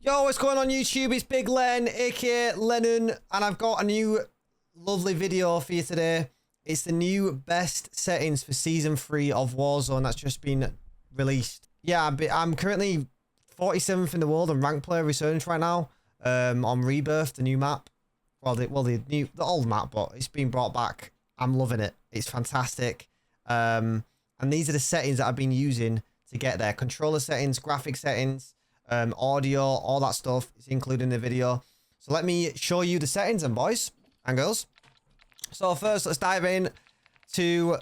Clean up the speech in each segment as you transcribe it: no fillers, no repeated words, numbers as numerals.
Yo, what's going on YouTube? It's Big Len, aka Lenun, and I've got a new lovely video for you today. It's the new best settings for Season 3 of Warzone that's just been released. Yeah, I'm currently 47th in the world on Ranked Player Research right now, on REBIRTH, the new map. The old map, but it's been brought back. I'm loving it. It's fantastic. And these are the settings that I've been using to get there. Controller settings, graphic settings, audio, all that stuff is included in the video. So let me show you the settings, and boys and girls. So first, let's dive in to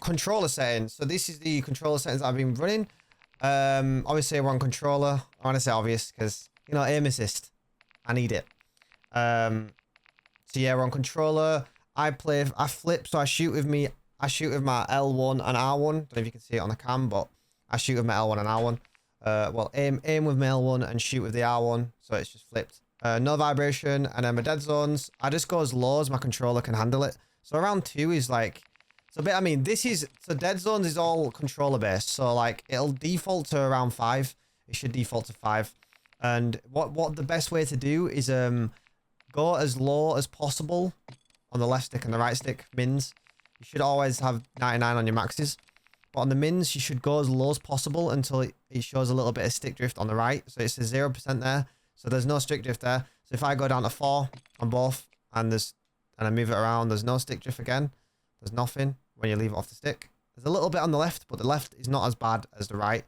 controller settings. So this is the controller settings that I've been running. Obviously we're on controller. I want to say obvious because, you know, aim assist, I need it. So yeah, we're on controller. I flip, so I shoot with my L1 and R1. Don't know if you can see it on the cam, but I shoot with my L1 and R1. Well, aim with my L1 and shoot with the R1, so it's just flipped. No vibration, and then my dead zones, I just go as low as my controller can handle it. So around 2 is like, so dead zones is all controller based, so like it'll default to around 5. It should default to 5. And what the best way to do is go as low as possible on the left stick and the right stick, mins. You should always have 99 on your maxes. But on the mins, you should go as low as possible until it shows a little bit of stick drift on the right. So it's a 0% there. So there's no stick drift there. So if I go down to 4 on both and I move it around, there's no stick drift again. There's nothing when you leave it off the stick. There's a little bit on the left, but the left is not as bad as the right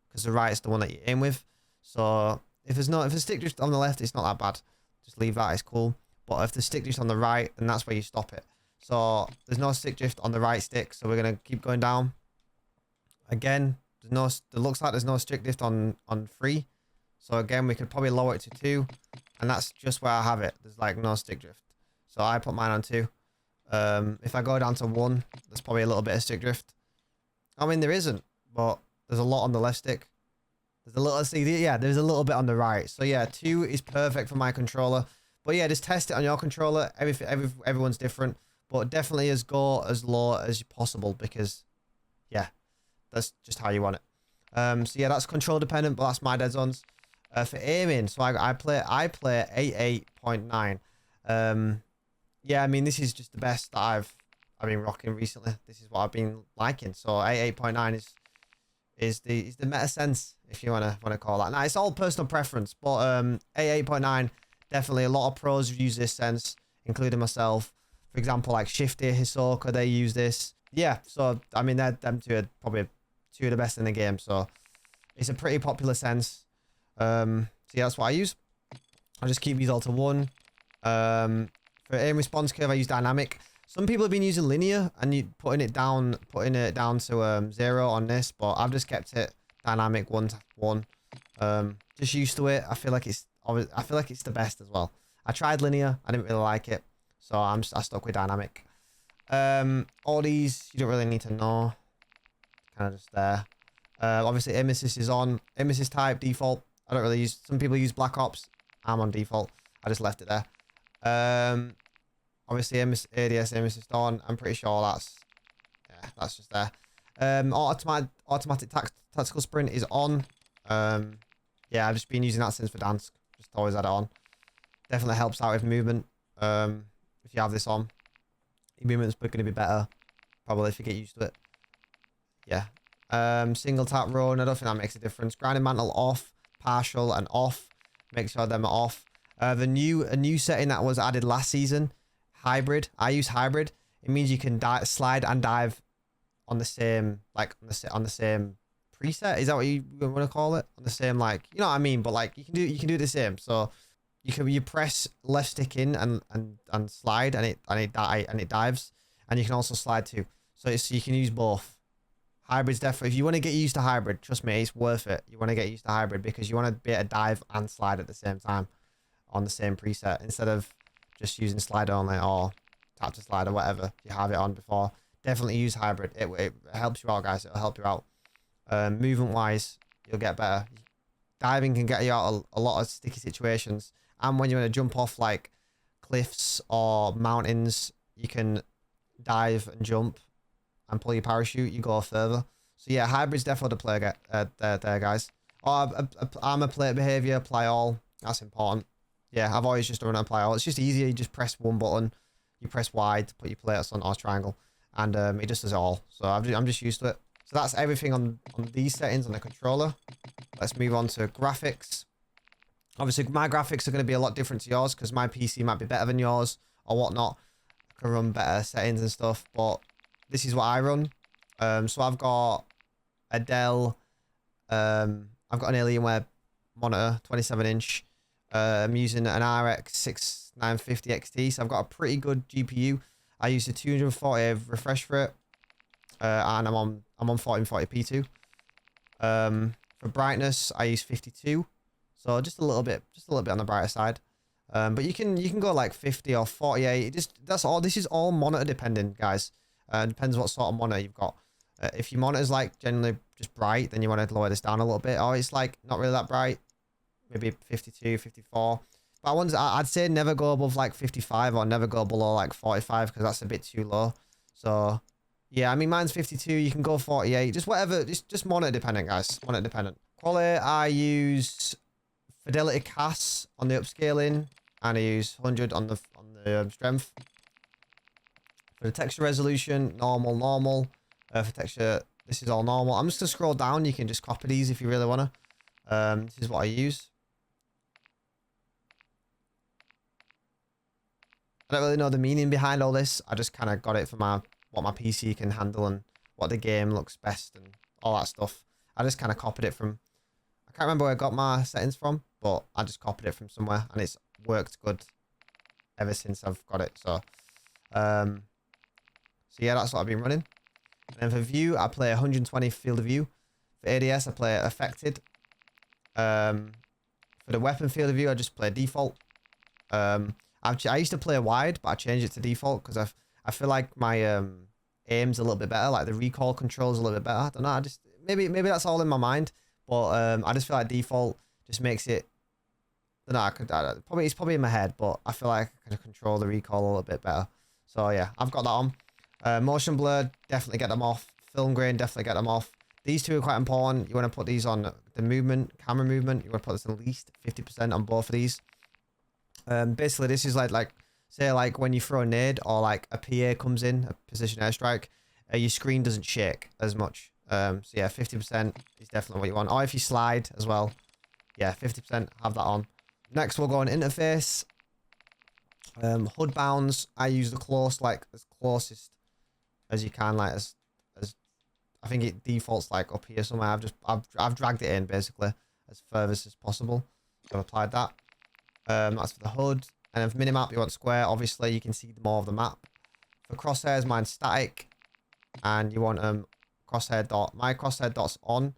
because the right is the one that you aim with. So if there's stick drift on the left, it's not that bad. Just leave that, it's cool. But if the stick drift on the right, then that's where you stop it. So there's no stick drift on the right stick. So we're going to keep going down. Again, it looks like there's no stick drift on 3. So again, we could probably lower it to 2. And that's just where I have it. There's like no stick drift. So I put mine on 2. If I go down to 1, there's probably a little bit of stick drift. I mean, there isn't, but there's a lot on the left stick. There's a little bit on the right. So yeah, 2 is perfect for my controller. But yeah, just test it on your controller. Everyone's different. But definitely go as low as possible because, yeah, that's just how you want it. So yeah, that's control dependent, but that's my dead zones. For aiming, so I play 88.9. Yeah, I mean, this is just the best that I've been rocking recently. This is what I've been liking. So 88.9 is the meta sense, if you wanna call that. Now it's all personal preference, but 88.9, definitely a lot of pros use this sense, including myself. For example, like Shifty, Hisoka, they use this. Yeah, so I mean, them two are probably 2 of the best in the game. So it's a pretty popular sense. So yeah, that's what I use. I'll just keep these all to 1. For aim response curve, I use dynamic. Some people have been using linear and putting it down to 0 on this, but I've just kept it dynamic 1 to 1. Just used to it. I feel like it's the best as well. I tried linear, I didn't really like it, so I stuck with dynamic. All these you don't really need to know. Kind of just there. Obviously aim assist is on. Aim assist type default. I don't really use. Some people use Black Ops. I'm on default. I just left it there. Obviously ADS aim assist on. I'm pretty sure that's just there. Automatic tactical sprint is on. Yeah, I've just been using that since Verdansk. Just always had it on. Definitely helps out with movement. If you have this on, your movement's going to be better. Probably if you get used to it. Yeah. Single tap run, I don't think that makes a difference. Grinding mantle off, partial and off. Make sure them are off. A new setting that was added last season, hybrid. I use hybrid. It means you can slide and dive on the same, like on the same preset. Is that what you want to call it? On the same, like, you know what I mean? But like you can do the same. So you press left stick in and slide and it dives, and you can also slide too. So you can use both. Hybrid's definitely, if you want to get used to hybrid, trust me, it's worth it. You want to get used to hybrid because you want to be able to dive and slide at the same time on the same preset instead of just using slide only or tap to slide or whatever you have it on before. Definitely use hybrid. It helps you out, guys. It'll help you out. Movement wise, you'll get better. Diving can get you out a lot of sticky situations, and when you want to jump off like cliffs or mountains, you can dive and jump and pull your parachute, you go further. So yeah, hybrid's definitely the play there, guys. Armor plate behavior, apply all. That's important. Yeah, I've always just done apply all. It's just easier. You just press one button. You press Y to put your plates on, or triangle. And it just does it all. So I'm just used to it. So that's everything on these settings on the controller. Let's move on to graphics. Obviously, my graphics are going to be a lot different to yours because my PC might be better than yours or whatnot. I can run better settings and stuff, but this is what I run. So I've got a Dell. I've got an Alienware monitor, 27-inch. I'm using an RX 6950 XT, so I've got a pretty good GPU. I use a 240 refresh rate, and I'm on 1440p too. For brightness, I use 52, so just a little bit on the brighter side. But you can go like 50 or 48. That's all. This is all monitor dependent, guys. Depends what sort of monitor you've got. If your monitor's like generally just bright, then you want to lower this down a little bit. Or it's like not really that bright, maybe 52, 54. But I'd say never go above like 55 or never go below like 45 because that's a bit too low. So yeah, I mean mine's 52. You can go 48. Just whatever. Just monitor dependent, guys. Monitor dependent. Quality, I use Fidelity CAS on the upscaling, and I use 100 on the strength. For the texture resolution, normal. For texture, this is all normal. I'm just gonna scroll down. You can just copy these if you really wanna. This is what I use. I don't really know the meaning behind all this. I just kind of got it for what my PC can handle and what the game looks best and all that stuff. I just kind of copied it from. I can't remember where I got my settings from, but I just copied it from somewhere and it's worked good ever since I've got it. So yeah, that's what I've been running. And then for view, I play 120 field of view. For ADS, I play affected. For the weapon field of view, I just play default. I used to play wide, but I changed it to default because I feel like my aim's a little bit better. Like the recoil control's a little bit better. I don't know. Maybe that's all in my mind, but I just feel like default just makes it. I don't know. It's probably in my head, but I feel like I can control the recoil a little bit better. So yeah, I've got that on. Motion blur, definitely get them off. Film grain, definitely get them off. These two are quite important. You want to put these on the movement, camera movement. You want to put this at least 50% on both of these. Basically, this is like say like when you throw a nade or like a PA comes in, a position airstrike, your screen doesn't shake as much. So yeah, 50% is definitely what you want. Or if you slide as well, yeah, 50%, have that on. Next, we'll go on interface. HUD bounds, I use the as closest as you can, like as I think it defaults like up here somewhere. I've dragged it in basically as furthest as possible. So I've applied that. That's for the HUD. And then for minimap, you want square. Obviously, you can see more of the map. For crosshairs, mine's static, and you want crosshair dot. My crosshair dot's on,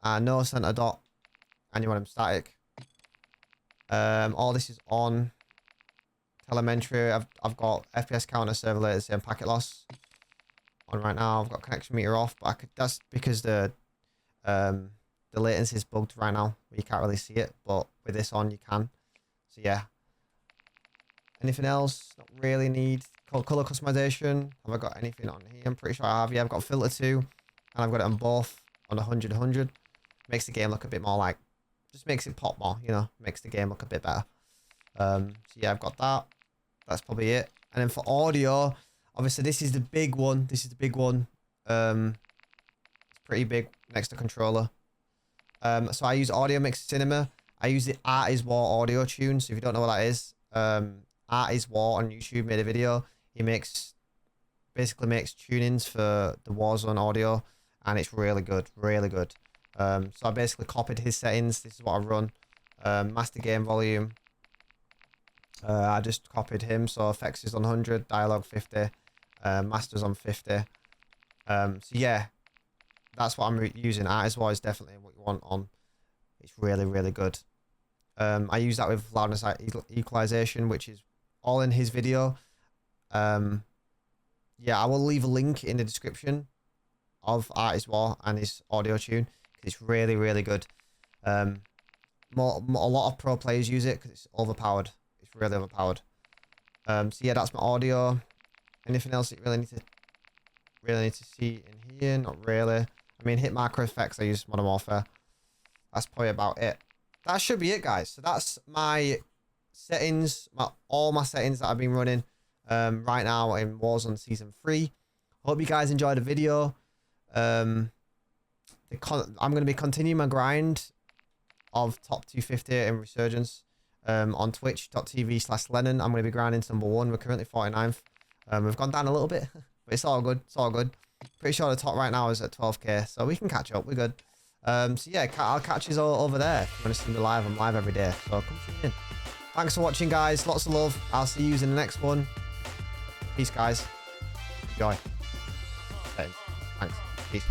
no center dot, and you want them static. All this is on. Telemetry, I've got FPS counter, server latency, and packet loss on right now. I've got connection meter off, but that's because the latency is bugged right now. You can't really see it, but with this on, you can. So yeah. Anything else? Not really need color customization. Have I got anything on here? I'm pretty sure I have. Yeah, I've got filter 2, and I've got it on both on 100. Makes the game look a bit more like, just makes it pop more. You know, makes the game look a bit better. So yeah, I've got that. That's probably it. And then for audio, obviously this is the big one. It's pretty big next to controller. So I use Audio Mix Cinema. I use the Art is War audio tune. So if you don't know what that is, Art is War on YouTube made a video. He basically makes tunings for the Warzone audio, and it's really good, really good. So I basically copied his settings. This is what I run. Master game volume. I just copied him, so effects is on 100, dialogue 50, masters on 50. So yeah, that's what I'm using. Artist War is definitely what you want on. It's really, really good. I use that with loudness equalization, which is all in his video. Yeah, I will leave a link in the description of Artist War and his audio tune. It's really, really good. A lot of pro players use it because it's overpowered. It's really overpowered. So yeah, that's my audio. Anything else that you really need to see in here? Not really. I mean, hit macro effects. I use Modern Warfare. that's probably about it. That should be it, guys. So that's my settings, all my settings that I've been running right now in Warzone Season 3. Hope you guys enjoyed the video. I'm going to be continuing my grind of top 250 in Resurgence on twitch.tv/Lenun. I'm going to be grinding to #1. We're currently 49th. We've gone down a little bit, but it's all good. It's all good. Pretty sure the top right now is at 12k, so we can catch up. We're good. So yeah, I'll catch you all over there. If you want to see me live, I'm live every day. So come tune in. Thanks for watching, guys. Lots of love. I'll see you in the next one. Peace, guys. Enjoy. Thanks. Peace.